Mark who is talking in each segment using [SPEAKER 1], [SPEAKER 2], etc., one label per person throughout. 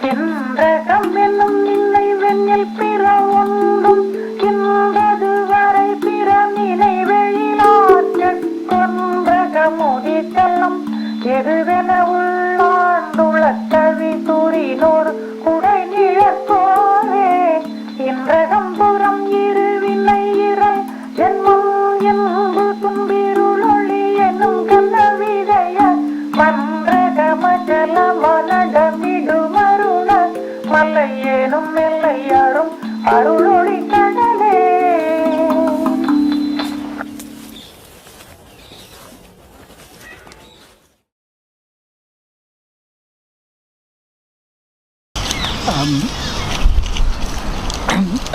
[SPEAKER 1] கின்றகம் என்னும் நினைவெண்ணில் பிற ஒன்றும் கின்றது வரை பிற நினைவெழிலாற்றக் கொன்றகமுதித்தலம் எதுவென உள்ளாண்டுள்ள கவி துரினோர் குடை நிழற்கோவே இன்றகம் புறம் இருவினை இறை ஜென்மம் என்பு தும்பிருளொளி என்னும் கண்ணவிதைய மன்றகமஜல மனடமிடுமருண மல்லை ஏனும் எல்லையாரும் அருளொளி கடலே.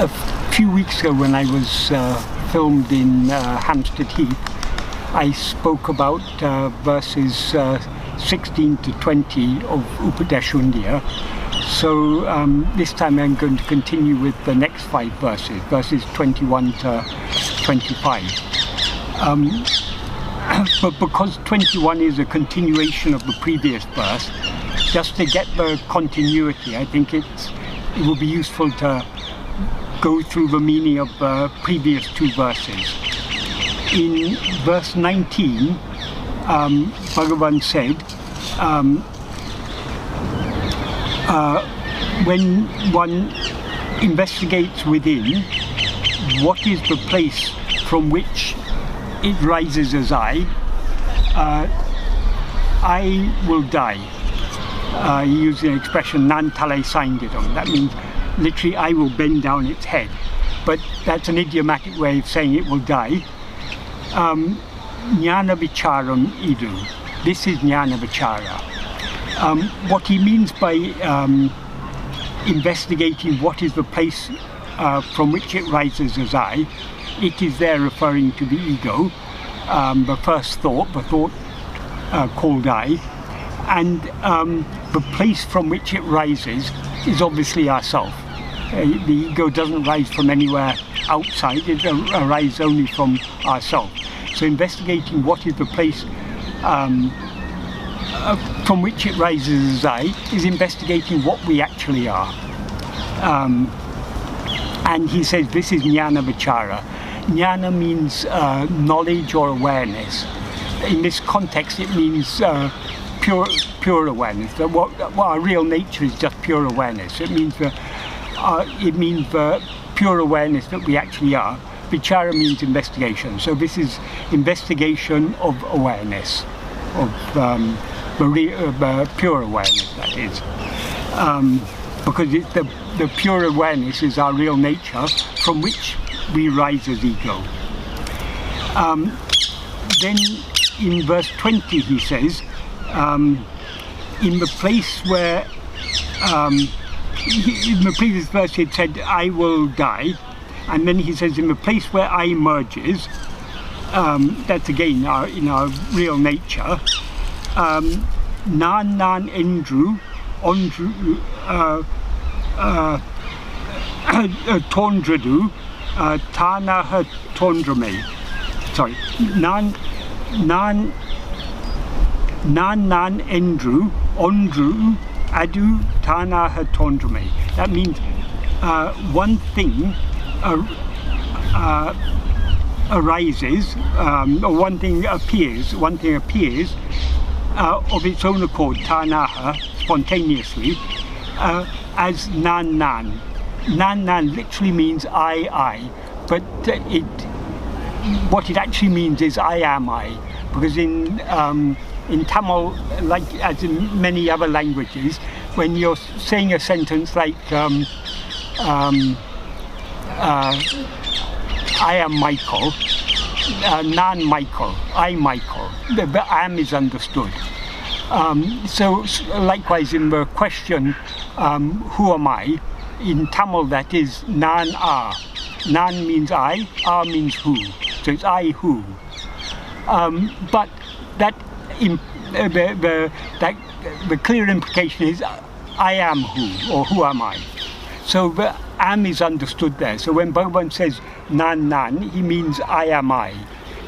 [SPEAKER 2] A few weeks ago when I was filmed in Hampstead Heath, I spoke about verses 16 to 20 of Upadēśa Undiyār. So this time I'm going to continue with the next 5 verses, verses 21 to 25. But because 21 is a continuation of the previous verse, just to get the continuity, I think it will be useful to go through the meaning of the previous 2 verses. In verse 19, Bhagavan said, when one investigates within, what is the place from which it rises as I will die. He used the expression Nantale Saindidam. That means literally I will bend down its head. But that's an idiomatic way of saying it will die. Jnana-vicharam idu. This is Jnana-vichara. What he means by investigating what is the place from which it rises as it is there referring to the ego, the first thought, the thought called I, and the place from which it rises is obviously ourself. The ego doesn't rise from anywhere outside, it arises only from ourself. So investigating what is the place from which it rises as is investigating what we actually are. And he says this is Jnana-vichara. Jnana means knowledge or awareness. In this context it means pure awareness. What our real nature is just pure awareness. It means the pure awareness that we actually are. Vichara means investigation. So this is investigation of awareness, of pure awareness, that is. Because the pure awareness is our real nature from which we rise as ego. Then in verse 20 he says, in the place where, in the previous verse it said, I will die, and then he says in the place where I emerges, that's again in our real nature, nan endru, ondru, tondradu, tanaha tondrame. Sorry, nan endru, ondru, adu, tanaha tondrame. That means one thing arises, or one thing appears of its own accord, tanaha, spontaneously, as nan. Nan literally means I, but what it actually means is I am I, because in Tamil, like as in many other languages, when you're saying a sentence like I am Michael, nan Michael, I Michael, the am is understood. So likewise in the question, who am I? In Tamil that is nan a. Nan means I, a means who. So it's I who. But that the clear implication is I am who, or who am I. So the am is understood there. So when Bhagavan says nan, he means I am I.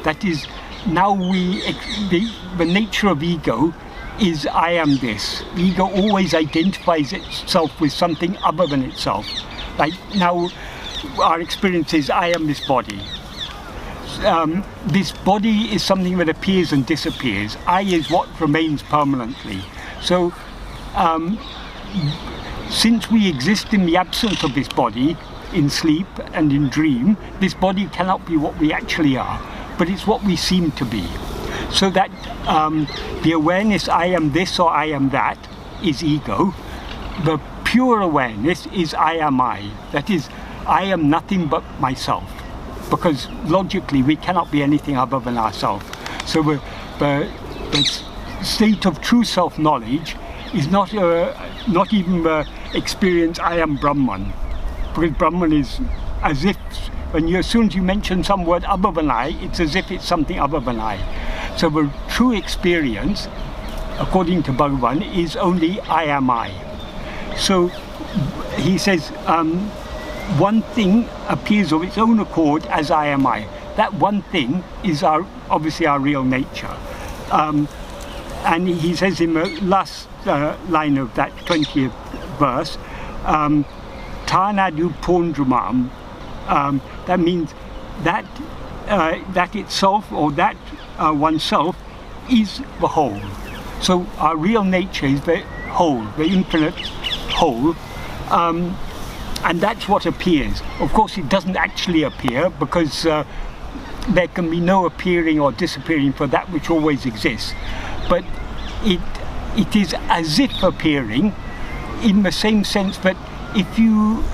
[SPEAKER 2] That is, now the nature of ego is I am this. The ego always identifies itself with something other than itself. Like now, our experience is I am this body. This body is something that appears and disappears. I is what remains permanently. So, since we exist in the absence of this body, in sleep and in dream, this body cannot be what we actually are, but it's what we seem to be. So that the awareness I am this or I am that is ego. The pure awareness is I am I. That is, I am nothing but myself. Because logically we cannot be anything other than ourselves. So the state of true self-knowledge is not even the experience I am Brahman. Because Brahman is as if, as soon as you mention some word other than I, it's as if it's something other than I. So the true experience, according to Bhagavan, is only I am I. So he says, one thing appears of its own accord as I am I. That one thing is obviously our real nature. And he says in the last line of that 20th verse, Tanadu Pondramam, that means that itself, or that oneself, is the whole. So our real nature is the whole, the infinite whole. And that's what appears. Of course, it doesn't actually appear, because there can be no appearing or disappearing for that which always exists. But it is as if appearing, in the same sense that if you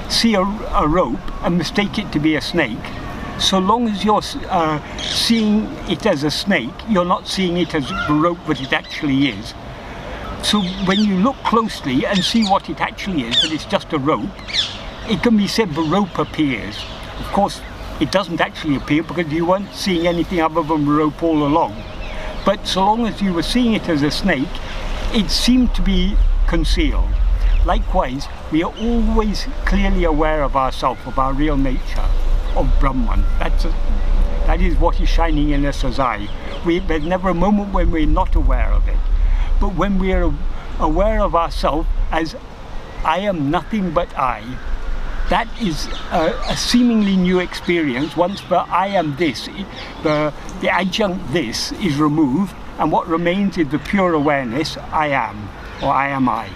[SPEAKER 2] see a rope and mistake it to be a snake, so long as you're seeing it as a snake, you're not seeing it as the rope that it actually is. So when you look closely and see what it actually is, that it's just a rope, it can be said the rope appears. Of course, it doesn't actually appear because you weren't seeing anything other than the rope all along. But so long as you were seeing it as a snake, it seemed to be concealed. Likewise, we are always clearly aware of ourselves, of our real nature, of Brahman. That is what is shining in us as I. There's never a moment when we're not aware of it. But when we are aware of ourselves as I am nothing but I, that is a seemingly new experience. Once the I am this, the adjunct this is removed, and what remains is the pure awareness I am, or I am I.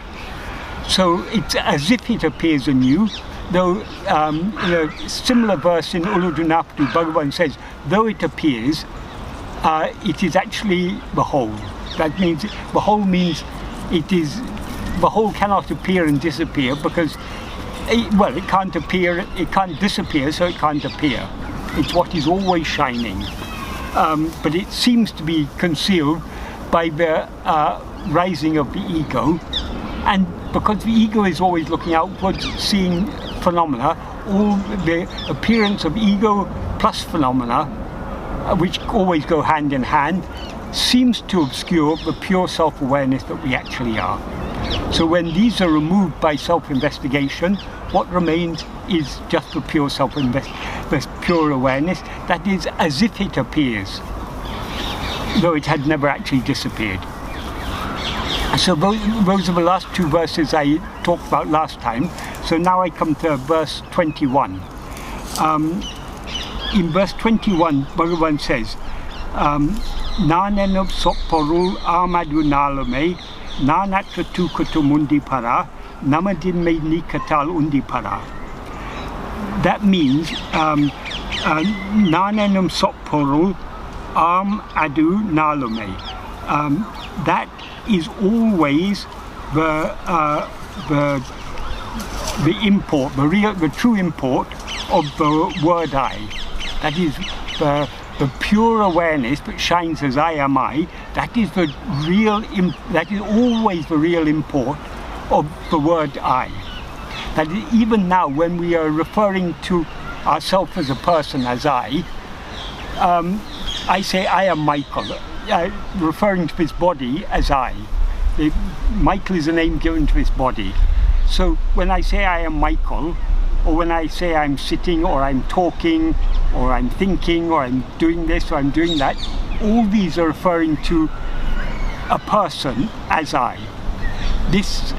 [SPEAKER 2] So it's as if it appears anew, though in a similar verse in Uludunapadu, Bhagavan says, though it appears, it is actually the whole. That means the whole means the whole cannot appear and disappear, because it can't appear, it can't disappear, so it can't appear. It's what is always shining, but it seems to be concealed by the rising of the ego, and because the ego is always looking outwards, seeing phenomena, all the appearance of ego plus phenomena, which always go hand in hand, seems to obscure the pure self-awareness that we actually are. So when these are removed by self-investigation, what remains is just the pure the pure awareness, that is as if it appears, though it had never actually disappeared. So those are the last two verses I talked about last time. So now I come to verse 21. In verse 21, Bhagavan says, Nanenub sopporul amadu nalame, nanatra tukutu mundi para, namadin me nikatal undi para. That means nanenum sopporul adu nalame. That is always the import, the true import of the word I. That is the pure awareness that shines as I am I. That is that is always the real import of the word I. That is, even now, when we are referring to ourselves as a person, as I say I am Michael, referring to his body as I. Michael is a name given to his body. So when I say I am Michael, or when I say I'm sitting, or I'm talking, or I'm thinking, or I'm doing this, or I'm doing that, all these are referring to a person as I. This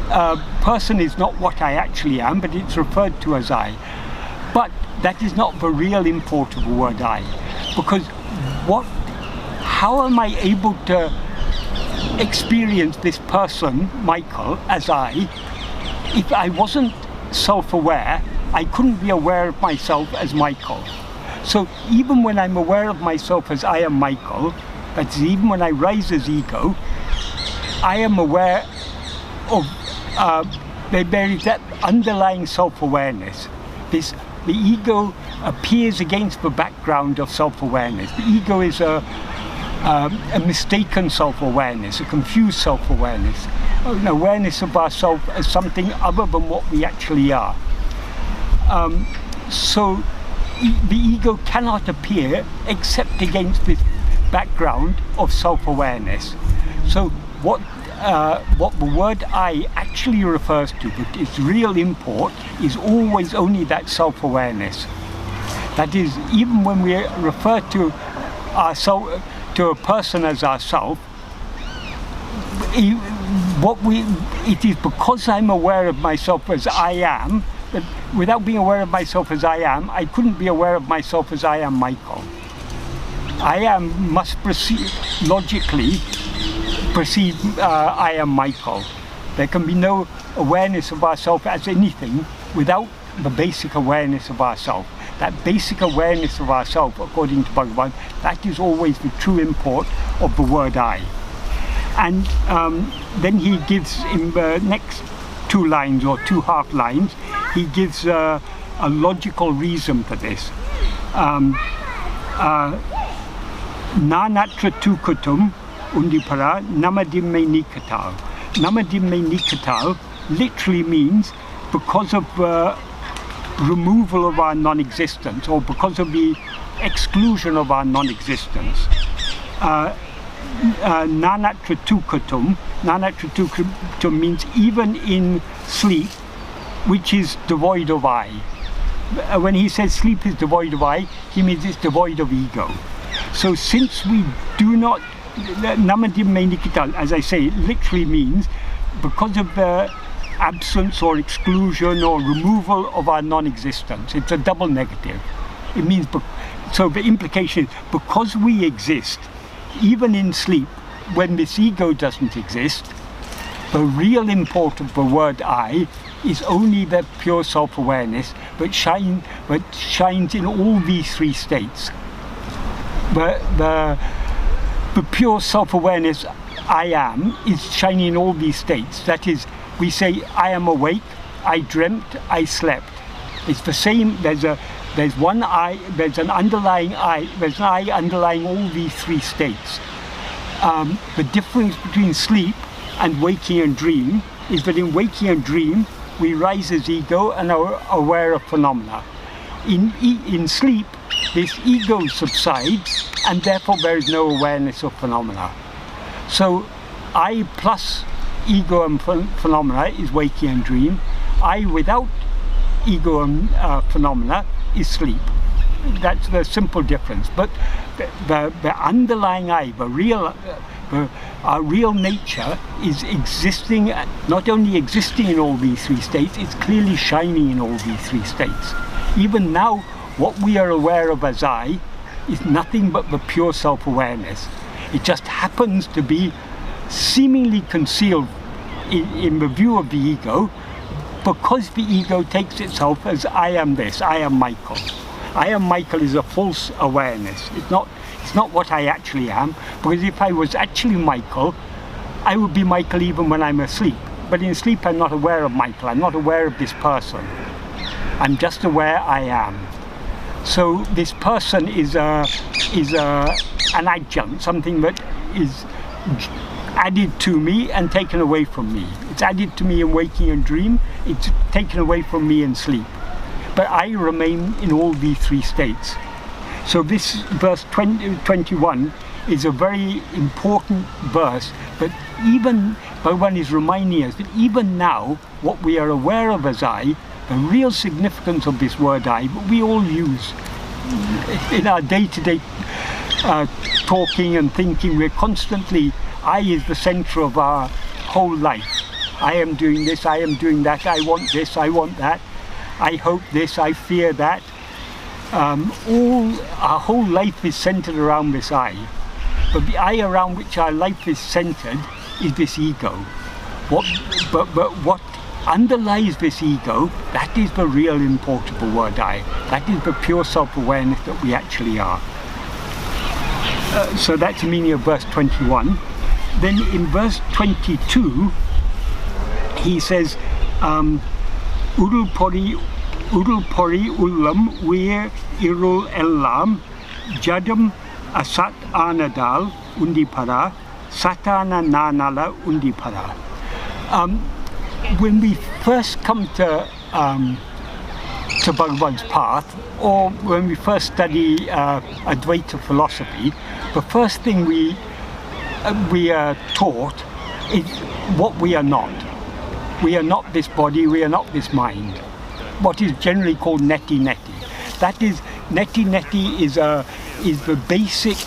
[SPEAKER 2] person is not what I actually am, but it's referred to as I. But that is not the real import of the word I, because how am I able to experience this person, Michael, as I? If I wasn't self-aware, I couldn't be aware of myself as Michael. So even when I'm aware of myself as I am Michael, that's even when I rise as ego, I am aware of there is that underlying self-awareness. The ego appears against the background of self-awareness. The ego is a mistaken self-awareness, a confused self-awareness, an awareness of ourselves as something other than what we actually are. So the ego cannot appear except against this background of self-awareness. So what the word I actually refers to, but its real import, is always only that self-awareness. That is, even when we refer to ourself, to a person as ourself, it is because I'm aware of myself as I am, that without being aware of myself as I am, I couldn't be aware of myself as I am Michael. I am must logically perceive I am Michael. There can be no awareness of ourself as anything without the basic awareness of ourself. That basic awareness of ourself, according to Bhagavan, that is always the true import of the word I. And then he gives, in the next 2 lines or 2 half lines, he gives a logical reason for this. Nanatra tukutum undipara namadimme nikatal. Namadimme nikatal literally means because of the removal of our non-existence, or because of the exclusion of our non-existence. Nanatra tukutum means even in sleep, which is devoid of I. When he says sleep is devoid of I, he means it's devoid of ego. So since we do not, namadimme nikatal, as I say, literally means because of the absence or exclusion or removal of our non-existence. It's a double negative. It means, so the implication is, because we exist, even in sleep, when this ego doesn't exist, the real import of the word I is only the pure self-awareness that shines in all these 3 states. The pure self-awareness I am is shining in all these states. That is, we say I am awake, I dreamt, I slept. It's the same. There's one I. There's an underlying I. There's an I underlying all these 3 states. The difference between sleep and waking and dream is that in waking and dream we rise as ego and are aware of phenomena. In sleep, this ego subsides, and therefore there is no awareness of phenomena. So I plus ego and phenomena is waking and dream. I without ego and phenomena is sleep. That's the simple difference. But the underlying I, our real nature, is existing, not only existing in all these 3 states, it's clearly shining in all these 3 states. Even now, what we are aware of as I is nothing but the pure self-awareness. It just happens to be seemingly concealed in the view of the ego, because the ego takes itself as I am this, I am Michael. I am Michael is a false awareness. It's not what I actually am, because if I was actually Michael, I would be Michael even when I'm asleep. But in sleep I'm not aware of Michael, I'm not aware of this person. I'm just aware I am. So this person is an adjunct, something that is added to me and taken away from me. It's added to me in waking and dream, it's taken away from me in sleep. But I remain in all these 3 states. So this verse 21 is a very important verse, but even Bhagavan is reminding us that even now, what we are aware of as I, the real significance of this word I, we all use in our day-to-day talking and thinking, we're constantly, I is the center of our whole life. I am doing this, I am doing that, I want this, I want that, I hope this, I fear that. Our whole life is centered around this I. But the I around which our life is centered is this ego. But what underlies this ego, that is the real importable word I. That is the pure self-awareness that we actually are. So that's the meaning of verse 21. Then in verse 22, he says, Udul pori ullam weir irul ellam jadam asat anadal undipara satana nanala undipara. When we first come to Bhagavan's path, or when we first study Advaita philosophy, the first thing we are taught is what we are not. We are not this body, we are not this mind. What is generally called neti-neti. That is, neti-neti is the basic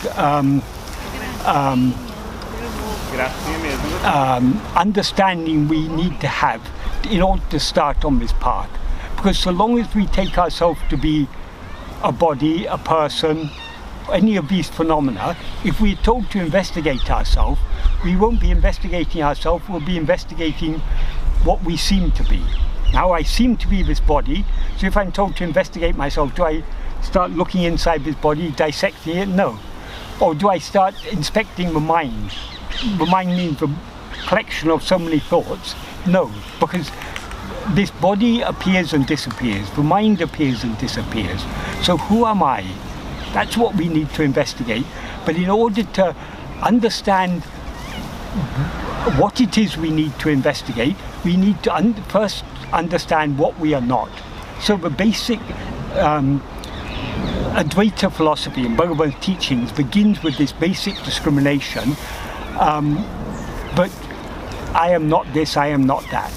[SPEAKER 2] understanding we need to have in order to start on this path. Because so long as we take ourselves to be a body, a person, any of these phenomena, if we're told to investigate ourselves, we won't be investigating ourselves, we'll be investigating what we seem to be. Now I seem to be this body, so if I'm told to investigate myself, do I start looking inside this body, dissecting it? No. Or do I start inspecting the mind? The mind means the collection of so many thoughts. No, because this body appears and disappears, the mind appears and disappears. So who am I? That's what we need to investigate. But in order to understand what it is we need to investigate, we need to first understand what we are not. So the basic Advaita philosophy and Bhagavan's teachings begins with this basic discrimination. But I am not this, I am not that.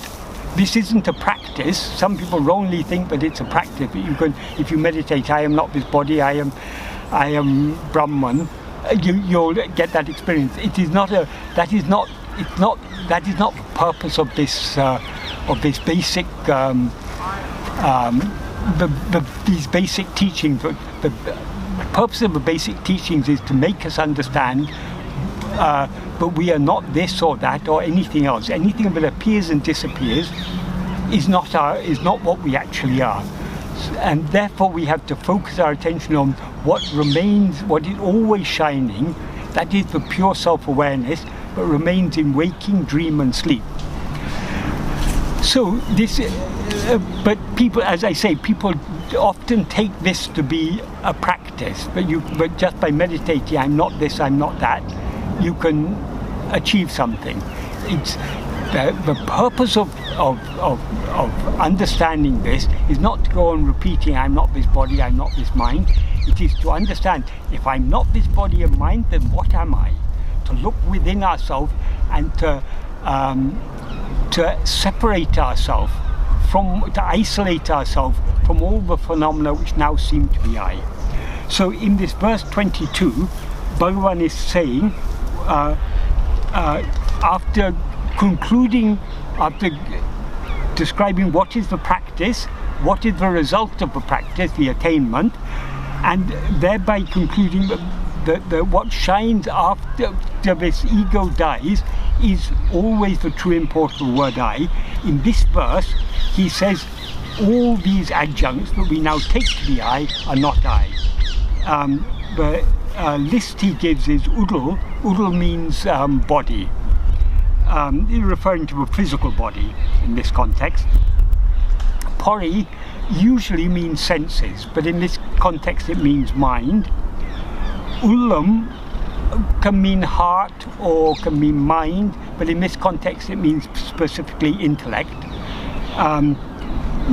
[SPEAKER 2] This isn't a practice. Some people wrongly think that it's a practice. But if you meditate, I am not this body, I am Brahman, you'll get that experience. It is not a. That is not the purpose of this basic these basic teachings. The purpose of the basic teachings is to make us understand. But we are not this or that or anything else. Anything that appears and disappears is not what we actually are. And therefore we have to focus our attention on what remains, what is always shining, that is the pure self-awareness, but remains in waking, dream and sleep. So this, but people, as I say, people often take this to be a practice, but just by meditating, I'm not this, I'm not that, you can achieve something. It's the purpose of understanding this is not to go on repeating, I'm not this body, I'm not this mind. It is to understand, if I'm not this body and mind, then what am I? To look within ourselves and to separate ourselves to isolate ourselves from all the phenomena which now seem to be I. So in this verse 22, Bhagavan is saying, after describing what is the practice, what is the result of the practice, the attainment, and thereby concluding that what shines after this ego dies is always the true important word I. In this verse, he says all these adjuncts that we now take to be I are not I. The list he gives is udul. Udul means body. He's referring to a physical body in this context. Pori usually means senses, but in this context it means mind. Ullam can mean heart or can mean mind, but in this context it means specifically intellect.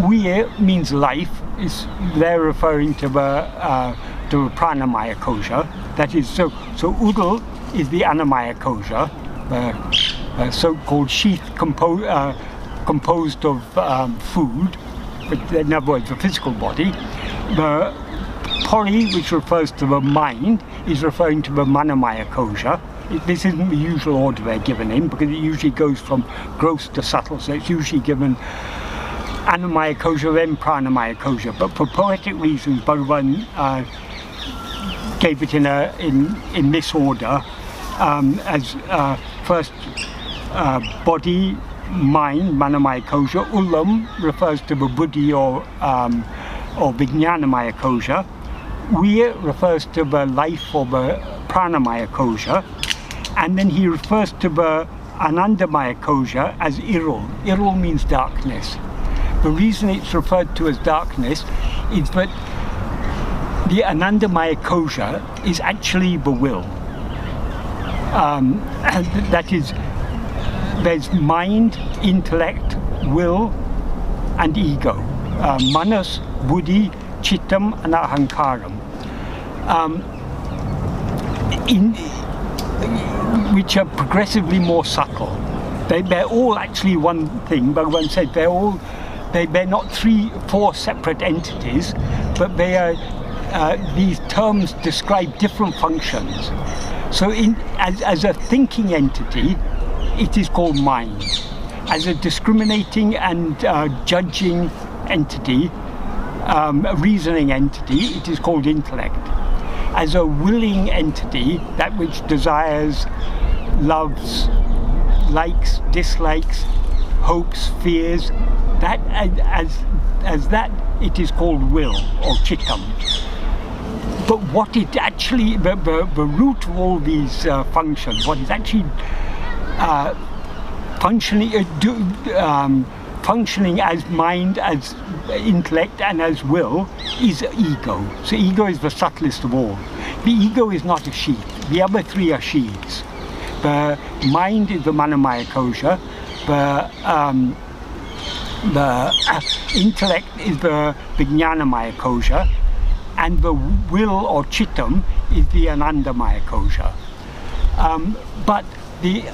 [SPEAKER 2] Weir means life. They're referring to the pranamaya kosha. That is, so udal is the anamaya kosha, the so-called sheath composed of food, but in other words, the physical body. The Pori, which refers to the mind, is referring to the Manamaya kosha. This isn't the usual order they're given in, because it usually goes from gross to subtle, so it's usually given Annamaya kosha, then Pranamaya kosha. But for poetic reasons, Bhagavan gave it in this order, as first body, mind, Manamaya kosha. Ulam refers to the buddhi or Vijnanamaya kosha. Veer refers to the life or the Pranamaya kosha. And then he refers to the Anandamaya kosha as Irul. Irul means darkness. The reason it's referred to as darkness is that the Anandamaya kosha is actually the will. And that is, there's mind, intellect, will, and ego. Manas, buddhi, chittam, and ahankaram. Which are progressively more subtle. They're all actually one thing. Bhagavan said they're not 3-4 separate entities, but they are these terms describe different functions. So as a thinking entity, it is called mind. As a discriminating and judging entity, a reasoning entity, it is called intellect. As a willing entity, that which desires, loves, likes, dislikes, hopes, fears, that as that it is called will or chittam. But what it actually, the root of all these functions, what is actually functioning as mind, as intellect, and as will, is ego. So ego is the subtlest of all. The ego is not a sheath. The other three are sheaths. The mind is the Manamaya kosha. The intellect is the Vijnanamaya kosha. And the will or chittam is the Anandamaya kosha. But the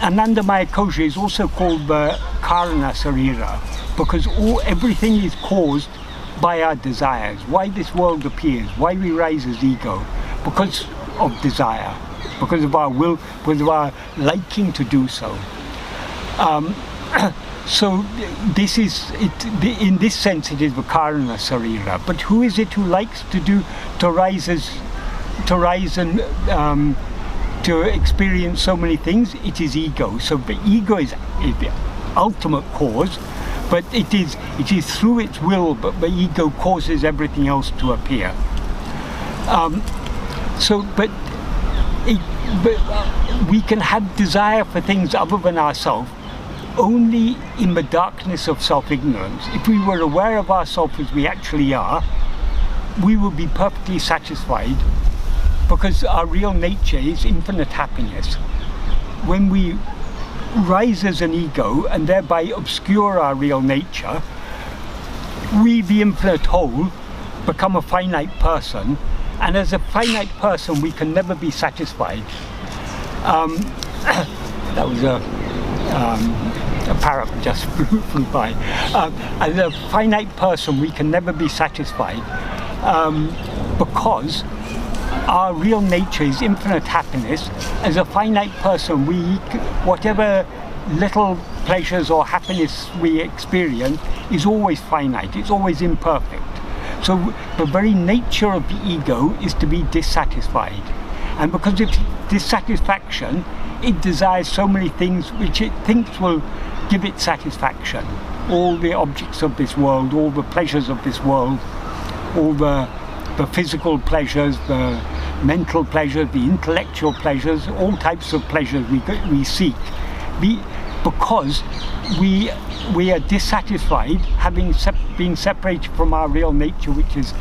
[SPEAKER 2] Anandamaya kosha is also called the Karana Sarira, because everything is caused by our desires. Why this world appears, why we rise as ego, because of desire, because of our will, because of our liking to do so. So this is it. In this sense, it is the Karana Sarira. But who is it who likes to rise and to experience so many things? It is ego. So the ego is the ultimate cause, but it is through its will, but the ego causes everything else to appear. But we can have desire for things other than ourselves only in the darkness of self-ignorance. If we were aware of ourselves as we actually are, we would be perfectly satisfied, because our real nature is infinite happiness. When we rise as an ego and thereby obscure our real nature, we, the infinite whole, become a finite person, and as a finite person we can never be satisfied. That was a parrot just flew by. As a finite person we can never be satisfied, because our real nature is infinite happiness. As a finite person, whatever little pleasures or happiness we experience is always finite, it's always imperfect. So the very nature of the ego is to be dissatisfied. And because of dissatisfaction, it desires so many things which it thinks will give it satisfaction. All the objects of this world, all the pleasures of this world, all the physical pleasures, the mental pleasures, the intellectual pleasures, all types of pleasures we seek, because we are dissatisfied, having been separated from our real nature, which is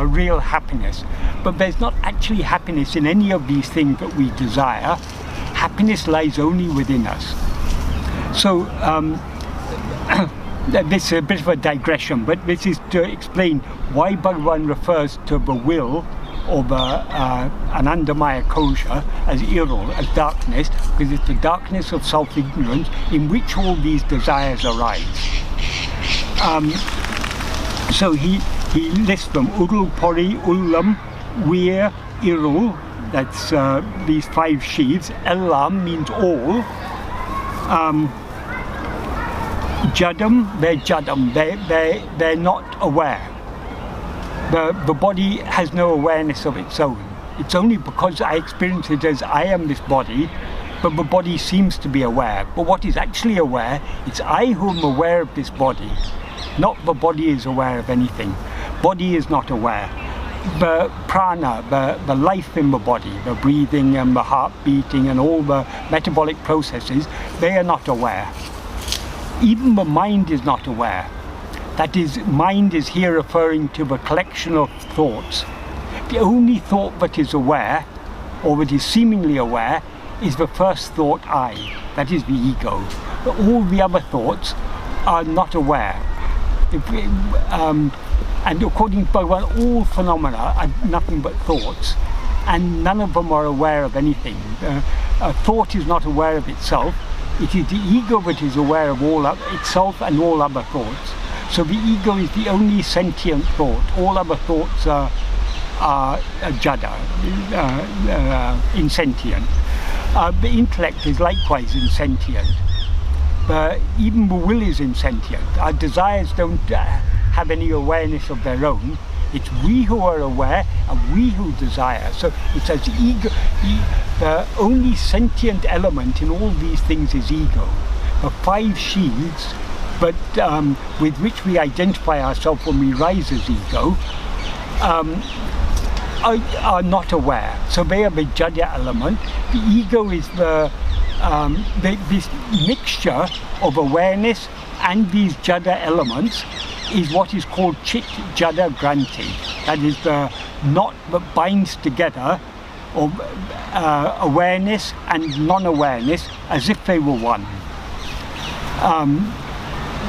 [SPEAKER 2] real happiness. But there's not actually happiness in any of these things that we desire. Happiness lies only within us. So this is a bit of a digression, but this is to explain why Bhagavan refers to the will, or the Anandamaya kosha, as Irul, as darkness, because it's the darkness of self-ignorance in which all these desires arise. So he lists them: Urul, Pori, Ullam, Weir, Irul. That's these 5 sheaths. Ellam means all. Jadam, they're jadam. They're not aware. The body has no awareness of its own. It's only because I experience it as I am this body, but the body seems to be aware. But what is actually aware, it's I who am aware of this body, not the body is aware of anything. Body is not aware. The prana, the life in the body, the breathing and the heart beating and all the metabolic processes, they are not aware. Even the mind is not aware. That is, mind is here referring to the collection of thoughts. The only thought that is aware, or that is seemingly aware, is the first thought I, that is the ego. But all the other thoughts are not aware. And according to Bhagavan, all phenomena are nothing but thoughts, and none of them are aware of anything. A thought is not aware of itself. It is the ego that is aware of all itself and all other thoughts. So the ego is the only sentient thought. All other thoughts are jada, insentient. The intellect is likewise insentient. But even the will is insentient. Our desires don't have any awareness of their own. It's we who are aware and we who desire. So it says ego. The only sentient element in all these things is ego. The 5 sheaths, but with which we identify ourselves when we rise as ego, are not aware. So they are the jada element. The ego is this mixture of awareness and these jada elements is what is called chit jada granti. That is the knot that binds together of awareness and non-awareness as if they were one.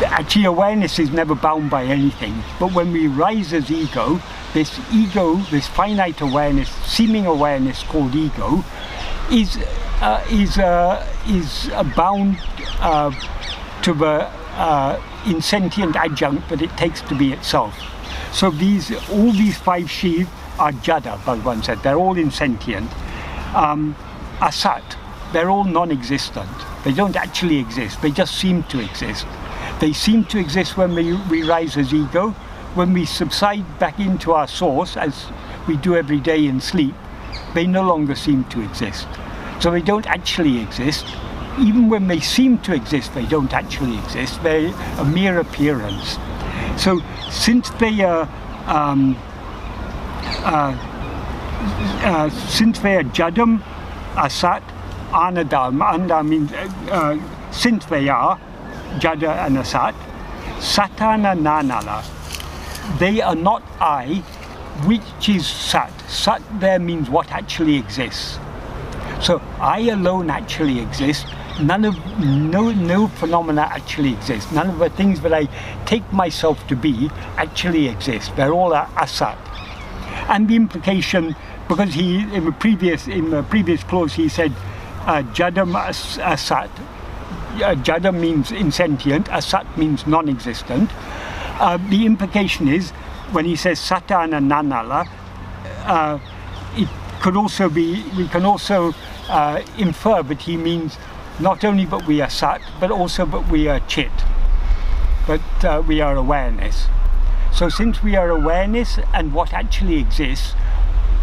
[SPEAKER 2] Actually, awareness is never bound by anything, but when we rise as ego, this finite awareness, seeming awareness called ego, is bound to the insentient adjunct that it takes to be itself. So all these 5 sheaths are jada, Bhagavan said. They're all insentient. Asat, they're all non-existent. They don't actually exist. They just seem to exist. They seem to exist when we rise as ego. When we subside back into our source, as we do every day in sleep, they no longer seem to exist. So they don't actually exist. Even when they seem to exist, they don't actually exist. They're a mere appearance. So since they are jadam, asat, anadam, anda means since they are jada and asat, satana nanala, they are not I, which is sat. Sat there means what actually exists. So I alone actually exist. No phenomena actually exist. None of the things that I take myself to be actually exist. They're all asat. And the implication, because in the previous clause he said jadam asat. Jadam means insentient, asat means non-existent. The implication is, when he says satana nanala, it could also be, we can also infer that he means not only that we are sat, but also that we are chit, but we are awareness. So since we are awareness and what actually exists,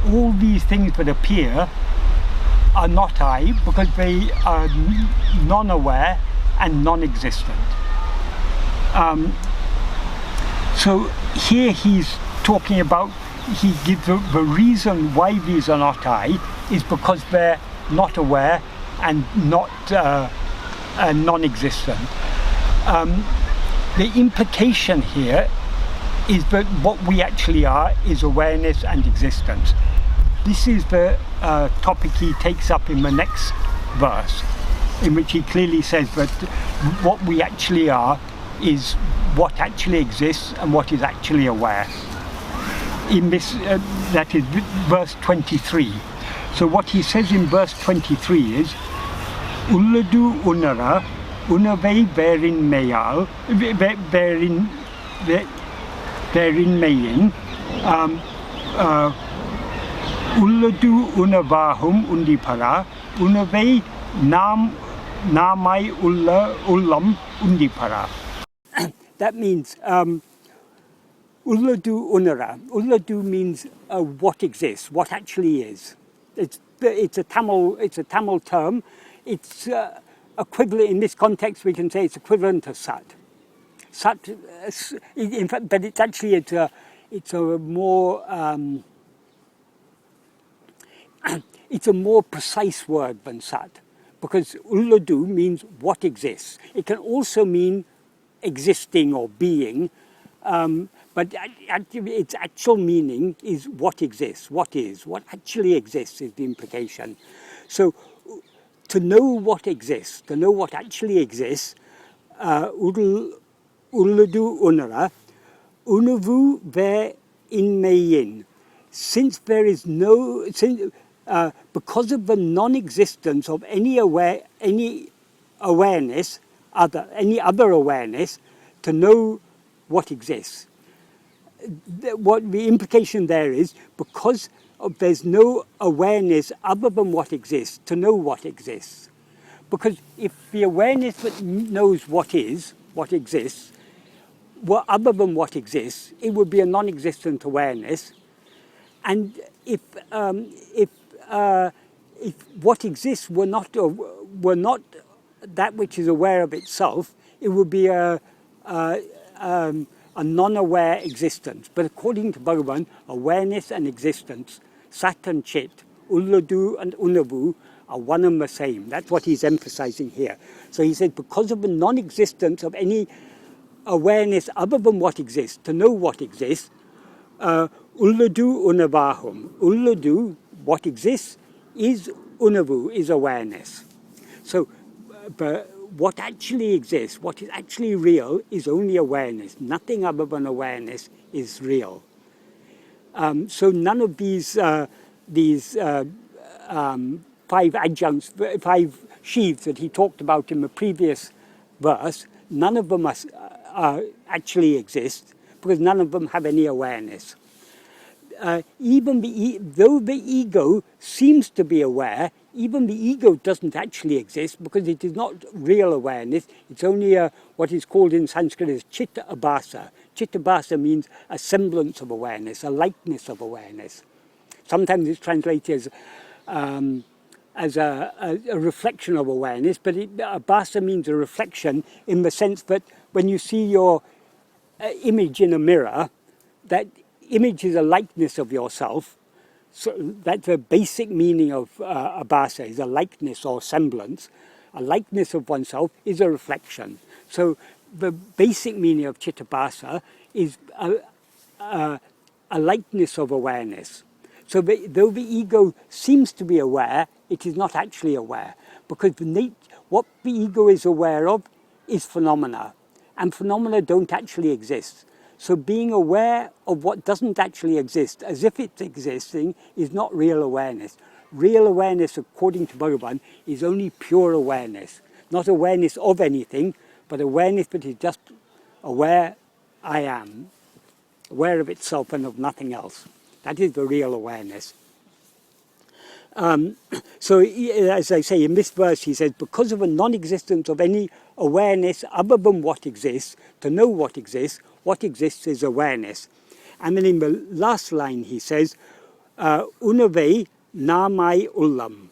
[SPEAKER 2] all these things that appear are not I, because they are non-aware and non-existent. So here he's talking about, he gives the reason why these are not I is because they're not aware and not non-existent. The implication here is that what we actually are is awareness and existence. This is the topic he takes up in the next verse, in which he clearly says that what we actually are is what actually exists and what is actually aware. In this, that is verse 23. So what he says in verse 23 is, Ulladu unara, unavei verin meyal, verin they're in Mayan. Ulladu unavahum undipara, unave namai ullam undipara. That means Ulladu unara. Ulladu means what exists, what actually is. It's a Tamil term. It's equivalent in this context. We can say it's equivalent to Sat. Sat, in fact, but it's actually it's a more it's a more precise word than Sat, because Ulladu means what exists. It can also mean existing or being. But its actual meaning is what exists, what is, what actually exists is the implication. So to know what exists, to know what actually exists, Ulladu unara, unavu ve inmeyin. Since there is no, because of the non-existence of any awareness, any other awareness, to know what exists. What the implication there is, because there's no awareness other than what exists, to know what exists. Because if the awareness that knows what exists, were other than what exists, it would be a non-existent awareness. And if what exists were not that which is aware of itself, it would be a non-aware existence. But according to Bhagavan, awareness and existence, Sat and Chit, Ulladu and Unavu, are one and the same. That's what he's emphasizing here. So he said, because of the non-existence of any awareness other than what exists, to know what exists, Ulladu unavahum. Ulladu, what exists, is Unavu, is awareness. So, but what actually exists, what is actually real, is only awareness. Nothing other than awareness is real. So none of these 5 adjuncts, 5 sheaves that he talked about in the previous verse, none of them actually exist, because none of them have any awareness. Though the ego seems to be aware, even the ego doesn't actually exist, because it is not real awareness. It's only what is called in Sanskrit as chitta abhasa. Chitta abhasa means a semblance of awareness, a likeness of awareness. Sometimes it's translated as a reflection of awareness, but abhasa means a reflection in the sense that when you see your image in a mirror, that image is a likeness of yourself. So that's the basic meaning of abhasa, is a likeness or semblance. A likeness of oneself is a reflection. So the basic meaning of chitta-abhasa is a likeness of awareness. So though the ego seems to be aware, it is not actually aware, because what the ego is aware of is phenomena, and phenomena don't actually exist. So being aware of what doesn't actually exist, as if it's existing, is not real awareness. Real awareness, according to Bhagavan, is only pure awareness. Not awareness of anything, but awareness that is just aware I am, aware of itself and of nothing else. That is the real awareness. So, as I say, in this verse he says, because of a non-existence of any awareness other than what exists, to know what exists is awareness. And then in the last line he says, Unave namai ullam.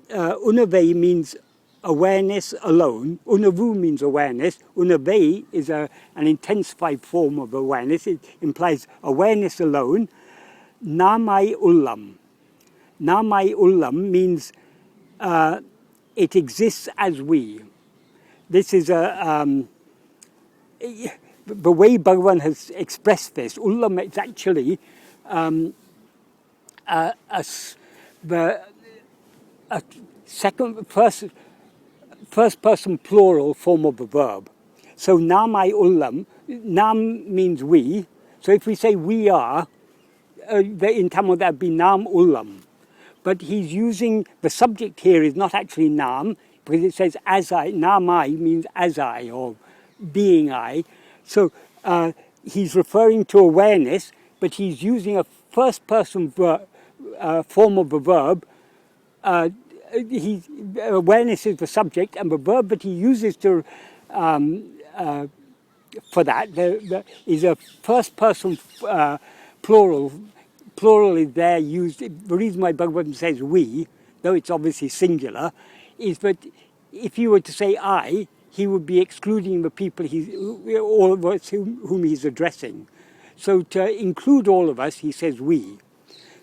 [SPEAKER 2] Unave means awareness alone. Unavu means awareness. Unave is an intensified form of awareness. It implies awareness alone. Namai ullam. Namai ullam means it exists as we. This is the way Bhagavan has expressed this. Ullam is actually a first person plural form of a verb. So namai ullam, nam means we. So if we say we are, in Tamil that would be nam ullam. But he's using, the subject here is not actually nam, because it says as I, namai means as I, or being I. So he's referring to awareness, but he's using a first-person form of the verb. Awareness is the subject, and the verb that he uses to for that is a first-person plural. Plural is there used. The reason why Bhagavan says we, though it's obviously singular, is that if you were to say I, he would be excluding the people all of us whom he's addressing. So to include all of us, he says we.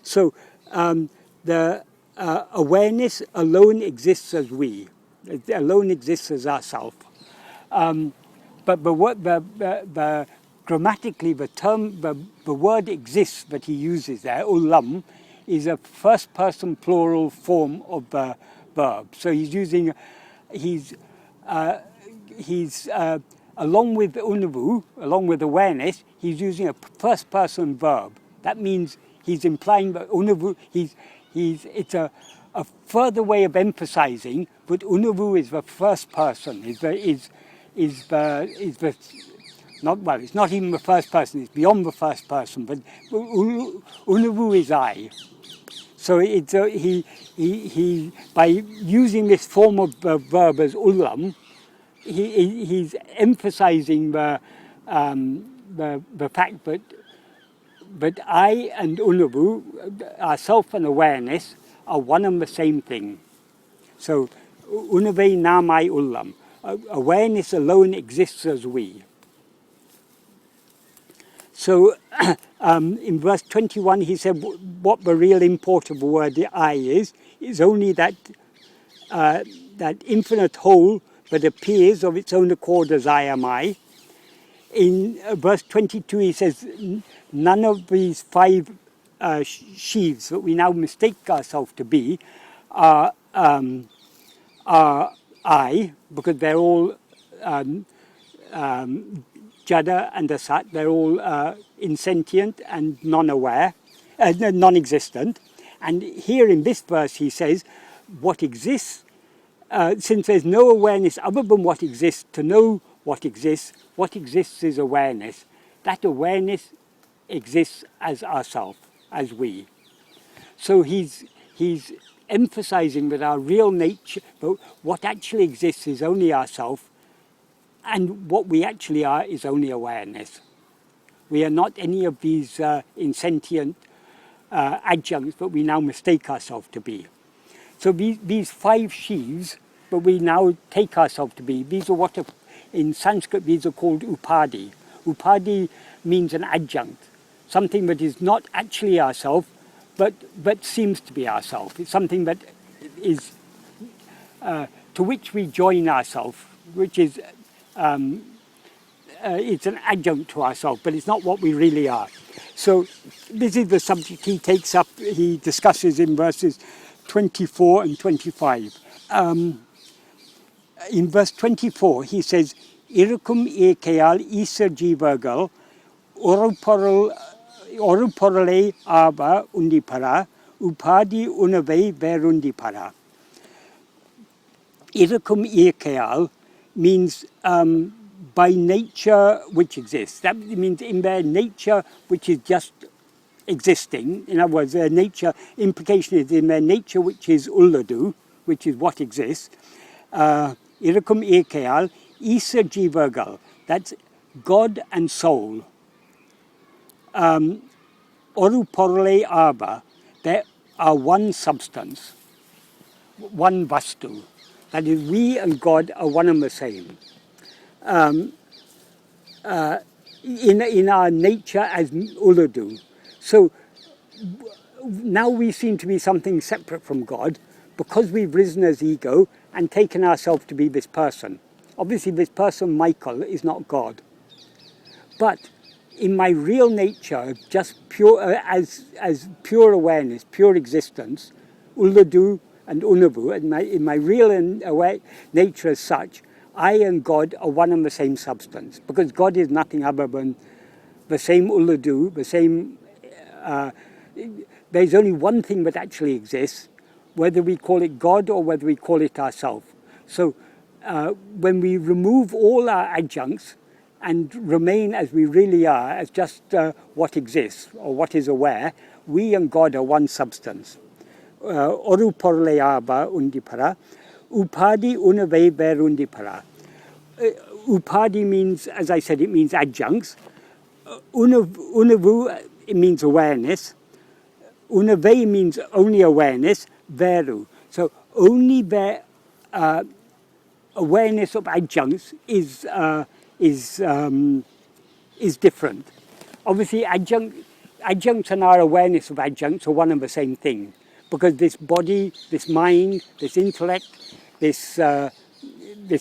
[SPEAKER 2] So the awareness alone exists as we. It alone exists as ourself. But grammatically, the term, the word exists that he uses there, ulam, is a first-person plural form of the verb. So he's using, along with unavu, along with awareness, he's using a first-person verb. That means he's implying that unavu, it's a further way of emphasizing that unavu is the first person, it's not even the first person, it's beyond the first person, but unavu is I. So it's he by using this form of verb as ulam, he's emphasizing the fact that I and unavu, ourself and awareness, are one and the same thing. So unave namai ulam, awareness alone exists as we. So in verse 21 he said what the real import of the word I is only that infinite whole that appears of its own accord as I am I. In verse 22 he says none of these five sheaves that we now mistake ourselves to be are I, because they're all Jada and Asat, they're all insentient and non-aware, non-existent. And here in this verse he says, what exists, since there's no awareness other than what exists, to know what exists is awareness. That awareness exists as ourself, as we. So he's emphasizing that our real nature, what actually exists is only ourself, and what we actually are is only awareness. We are not any of these insentient adjuncts that we now mistake ourselves to be. So these five sheaves that we now take ourselves to be, these are what in Sanskrit these are called upadi. Upadi means an adjunct, something that is not actually ourself, but seems to be ourself. It's something that is to which we join ourselves, which is it's an adjunct to ourselves, but it's not what we really are. So this is the subject he takes up, he discusses in verses 24 and 25. In verse 24 he says, Irukum ekayal isa jivagal oruporale aba undipara upadi unave verundipara. Irukum ekayal means by nature which exists. That means in their nature which is just existing. In other words, their nature, implication is in their nature which is ulladu, which is what exists. Irakum ekayal, isa jivagal, that's God and soul. Oru porle aba, they are one substance, one vastu. That is, we and God are one and the same. In our nature as ulladu. So now we seem to be something separate from God because we've risen as ego and taken ourselves to be this person. Obviously this person, Michael, is not God. But in my real nature, just pure as pure awareness, pure existence, ulladu and unavu, in my real nature as such, I and God are one and the same substance, because God is nothing other than the same ulladu, the same. There's only one thing that actually exists, whether we call it God or whether we call it ourself. So when we remove all our adjuncts, and remain as we really are, as just what exists or what is aware, we and God are one substance. Oru porleaba undipara, upadi unave verundipara. Upadi means, as I said, it means adjuncts. Unavu, it means awareness. Unave means only awareness. Veru. So only awareness of adjuncts is different. Obviously, adjuncts and our awareness of adjuncts are one and the same thing, because this body, this mind, this intellect, this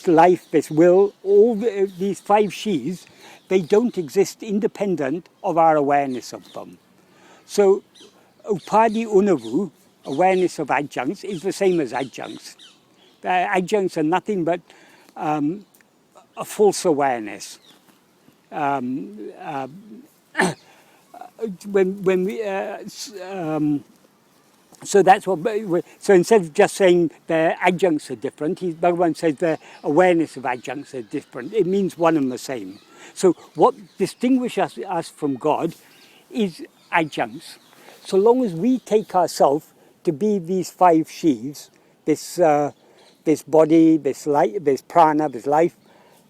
[SPEAKER 2] life, this will, all these five sheaths, they don't exist independent of our awareness of them. So, upadi unavu, awareness of adjuncts, is the same as adjuncts. Adjuncts are nothing but a false awareness. So that's what. So instead of just saying the adjuncts are different, Bhagavan says the awareness of adjuncts are different. It means one and the same. So what distinguishes us from God is adjuncts. So long as we take ourselves to be these five sheaths, this body, this light, this prana, this life,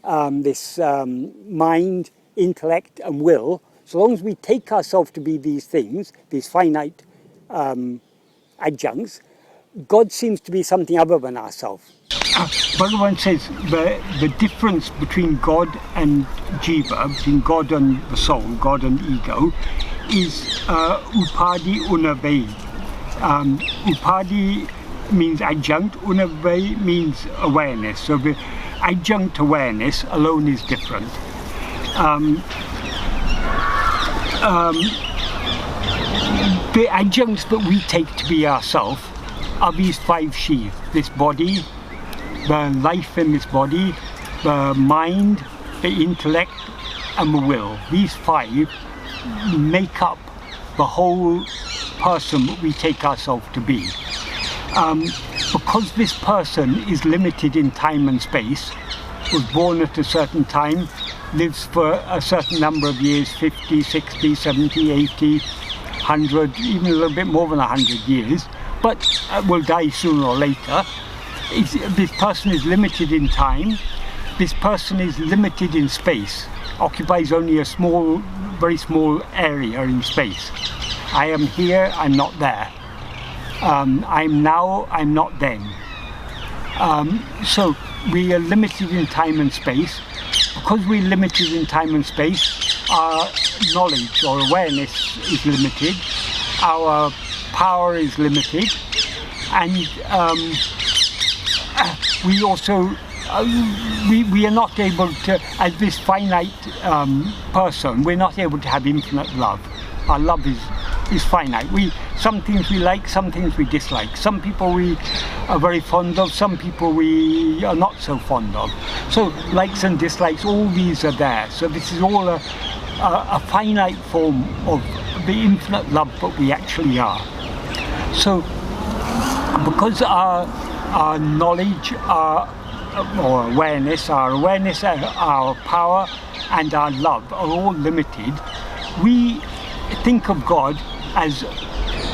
[SPEAKER 2] this mind, intellect, and will. So long as we take ourselves to be these things, these finite adjuncts, God seems to be something other than ourselves. Bhagavan says the difference between God and jiva, between God and the soul, God and ego, is upadi unave. Upadi means adjunct, unave means awareness. So the adjunct awareness alone is different. The adjuncts that we take to be ourselves are these five sheaths: this body, the life in this body, the mind, the intellect, and the will. These five make up the whole person that we take ourselves to be. Because this person is limited in time and space, was born at a certain time, lives for a certain number of years, 50, 60, 70, 80, 100, even a little bit more than 100 years, but will die sooner or later. This person is limited in time, this person is limited in space, occupies only a small, very small area in space. I am here, I'm not there. I'm now, I'm not then. So we are limited in time and space. Because we're limited in time and space, our knowledge or awareness is limited, our power is limited, and we also we are not able to, as this finite person, we're not able to have infinite love. Our love is finite. Some things we like, some things we dislike. Some people we are very fond of, some people we are not so fond of. So likes and dislikes, all these are there. So this is all a finite form of the infinite love that we actually are. So because our knowledge, our awareness, our power and our love are all limited, we think of God as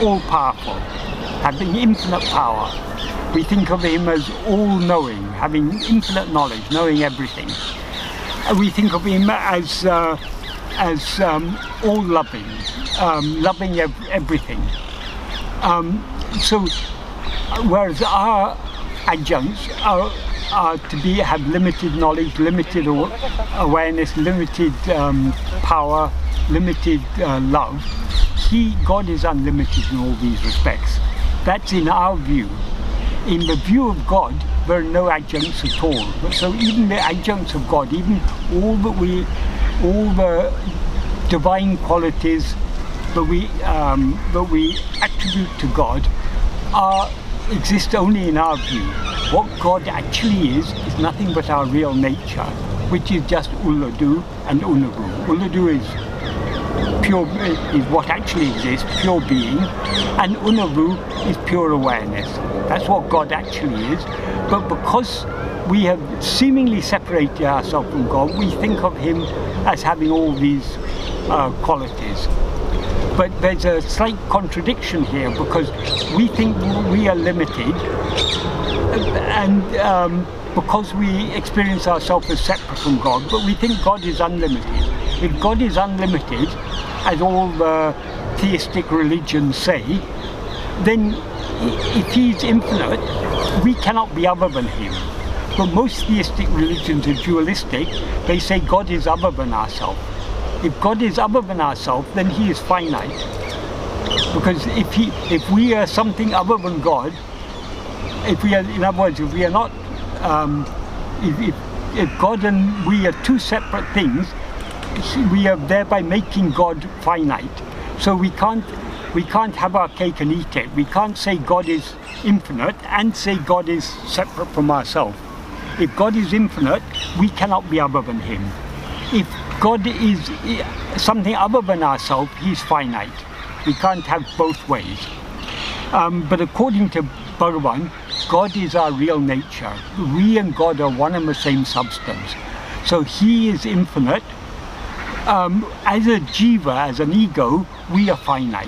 [SPEAKER 2] all-powerful, having infinite power. We think of him as all-knowing, having infinite knowledge, knowing everything. We think of him as all-loving, loving everything. So, whereas our adjuncts are to have limited knowledge, limited awareness, limited power, limited love, God is unlimited in all these respects. That's in our view. In the view of God, there are no adjuncts at all. So even the adjuncts of God, even all the divine qualities that we attribute to God, exist only in our view. What God actually is nothing but our real nature, which is just Ulladu and Unavu. Ulladu is pure, is what actually exists, pure being, and Unavu is pure awareness. That's what God actually is. But because we have seemingly separated ourselves from God. We think of him as having all these qualities. But there's a slight contradiction here, because we think we are limited, and because we experience ourselves as separate from God, but we think God is unlimited. If God is unlimited, as all the theistic religions say, then if he's infinite, we cannot be other than him. But most theistic religions are dualistic. They say God is other than ourselves. If God is other than ourselves, then he is finite. Because if we are something other than God, if we are, in other words, if we are not, if God and we are two separate things, we are thereby making God finite. So we can't have our cake and eat it. We can't say God is infinite and say God is separate from ourselves. If God is infinite, we cannot be other than him. If God is something other than ourselves, he's finite. We can't have both ways. But according to Bhagavan, God is our real nature. We and God are one and the same substance. So he is infinite. As a jiva, as an ego, we are finite,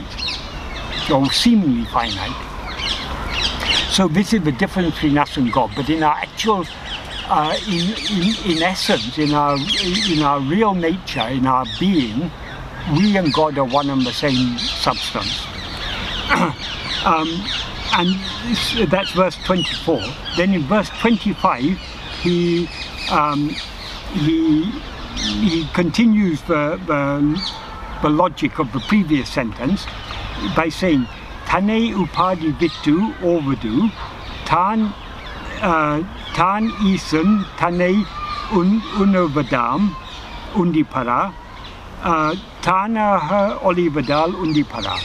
[SPEAKER 2] or seemingly finite. So this is the difference between us and God. But in our actual, in essence, in our real nature, in our being, we and God are one and the same substance. And that's verse 24. Then in verse 25, he continues the logic of the previous sentence by saying, Tane upadi vittu ovadu, tan isan tane unavadam undipara, tanaha olivadal undipara.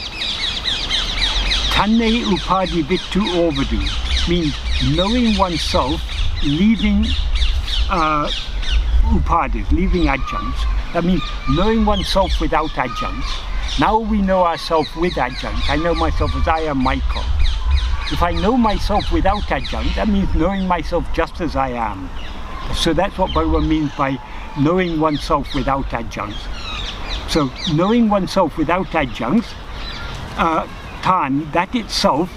[SPEAKER 2] Tane upadi vittu ovadu means knowing oneself, leaving upadis, leaving adjuncts. That means knowing oneself without adjuncts. Now we know ourselves with adjuncts. I know myself as I am Michael. If I know myself without adjuncts, that means knowing myself just as I am. So that's what Bhagavan means by knowing oneself without adjuncts. So knowing oneself without adjuncts, tan, that itself,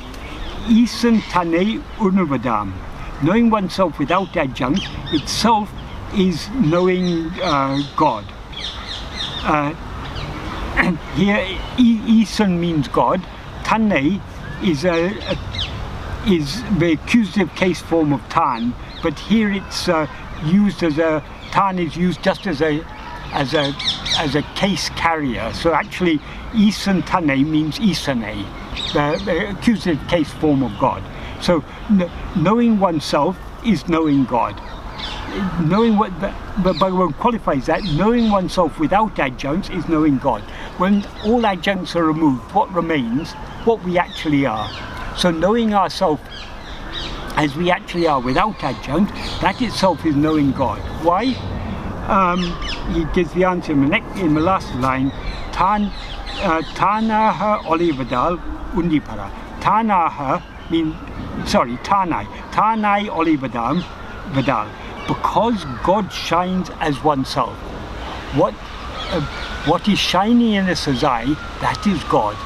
[SPEAKER 2] isan tane unavadam. Knowing oneself without adjuncts itself is knowing God. And here, isan means God. Tane is the accusative case form of tan, but here it's used as a tan is used just as a case carrier. So actually, isan tane means isane, the accusative case form of God. So knowing oneself is knowing God. Knowing what, but Bhagavan qualifies that, knowing oneself without adjuncts is knowing God. When all adjuncts are removed, what remains? What we actually are. So knowing ourselves as we actually are without adjuncts, that itself is knowing God. Why? He gives the answer in the last line, Tanaha olivadal undipara. Tanaha means, sorry, Tanai olivadam vadal. Because God shines as oneself. What is shining in us as I, that is God.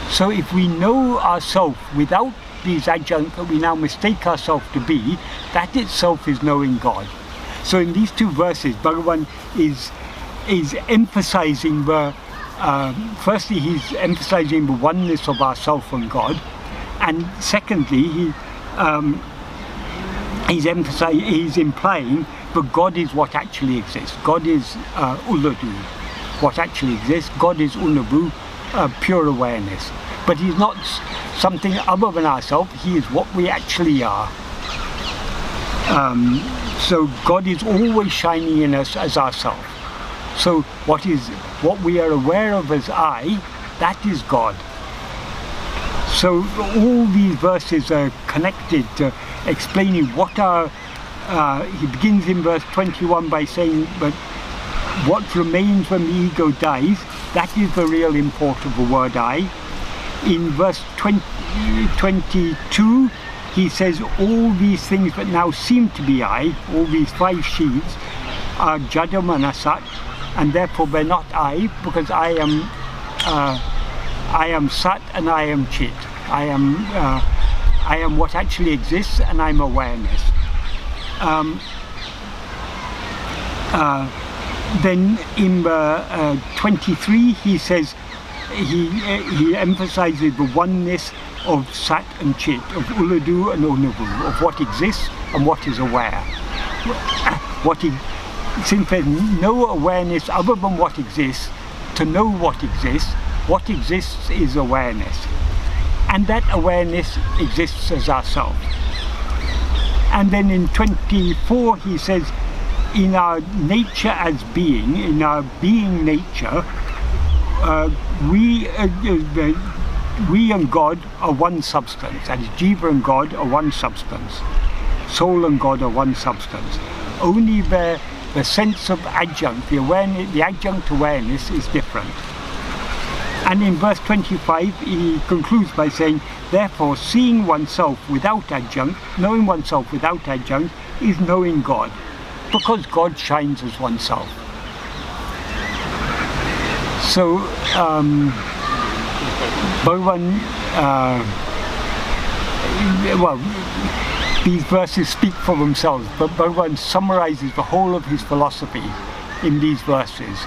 [SPEAKER 2] So if we know ourselves without these adjuncts that we now mistake ourselves to be, that itself is knowing God. So in these two verses, Bhagavan is emphasizing the, firstly he's emphasizing the oneness of ourself and God, and secondly he's implying that God is what actually exists. God is Uladu, what actually exists. God is Unavu, pure awareness. But he's not something other than ourselves, he is what we actually are. So God is always shining in us as ourself. So what we are aware of as I, that is God. So all these verses are connected to explaining what are, he begins in verse 21 by saying, but what remains when the ego dies, that is the real import of the word I. In verse 22, he says all these things that now seem to be I, all these 5 sheaths, are Jada Manasat, and therefore they're not I, because I am Sat and I am Chit. I am what actually exists, and I'm awareness. Then in 23 he says, he emphasizes the oneness of Sat and Chit, of Uladu and Unavu, of what exists and what is aware. Since there's no awareness other than what exists, to know what exists is awareness. And that awareness exists as ourself. And then in 24 he says, in our nature as being, in our being nature, we and God are one substance. That is, Jiva and God are one substance. Soul and God are one substance. Only the sense of adjunct, the adjunct awareness is different. And in verse 25 he concludes by saying, therefore seeing oneself without adjunct, knowing oneself without adjunct, is knowing God, because God shines as oneself. So Bhagavan, these verses speak for themselves, but Bhagavan summarizes the whole of his philosophy in these verses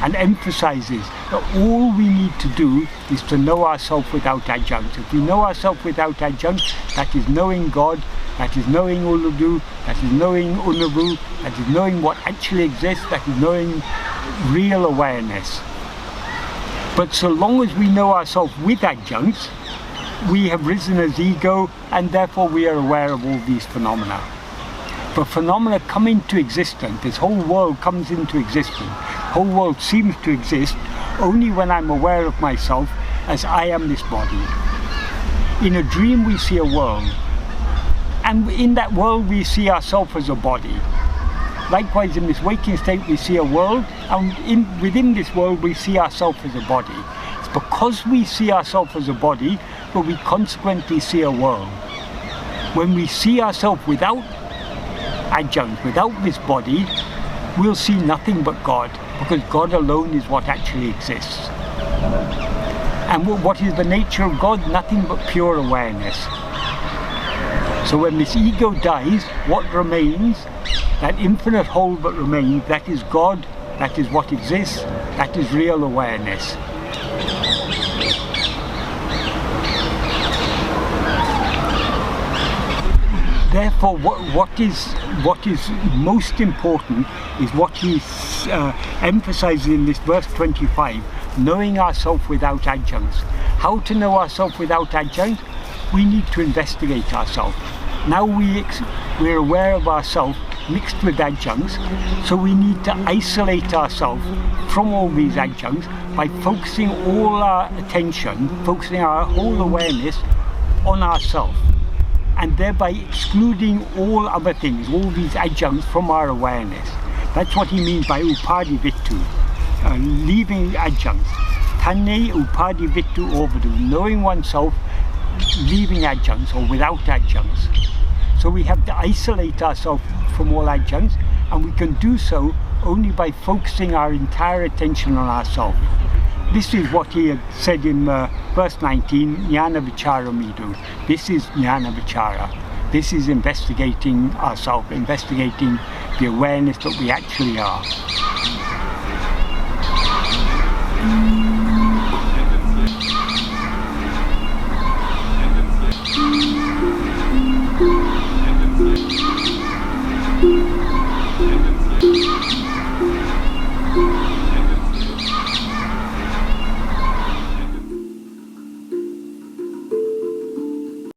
[SPEAKER 2] and emphasizes that all we need to do is to know ourselves without adjuncts. If we know ourselves without adjuncts, that is knowing God, that is knowing Uladu, that is knowing Unavu, that is knowing what actually exists, that is knowing real awareness. But so long as we know ourselves with adjuncts, we have risen as ego, and therefore we are aware of all these phenomena. But phenomena come into existence, this whole world comes into existence, the whole world seems to exist only when I'm aware of myself as I am this body. In a dream we see a world, and in that world we see ourselves as a body. Likewise, in this waking state we see a world, and within this world we see ourselves as a body. It's because we see ourselves as a body that we consequently see a world. When we see ourselves without adjunct, without this body, we'll see nothing but God, because God alone is what actually exists. And what is the nature of God? Nothing but pure awareness. So when this ego dies, what remains, that infinite whole that remains, that is God, that is what exists, that is real awareness. Therefore, what is most important is what he emphasizes in this verse 25, knowing ourselves without adjuncts. How to know ourselves without adjuncts? We need to investigate ourselves. Now we're aware of ourselves mixed with adjuncts, so we need to isolate ourselves from all these adjuncts by focusing all our attention, focusing our whole awareness on ourselves, and thereby excluding all other things, all these adjuncts from our awareness. That's what he means by Upadēśa, leaving adjuncts. Tanne Upadēśa Undiyār, knowing oneself, leaving adjuncts or without adjuncts. So we have to isolate ourselves from all adjuncts, and we can do so only by focusing our entire attention on ourselves. This is what he had said in verse 19, Jnana-vichara midu. This is Jnana-vichara. This is investigating ourselves, investigating the awareness that we actually are.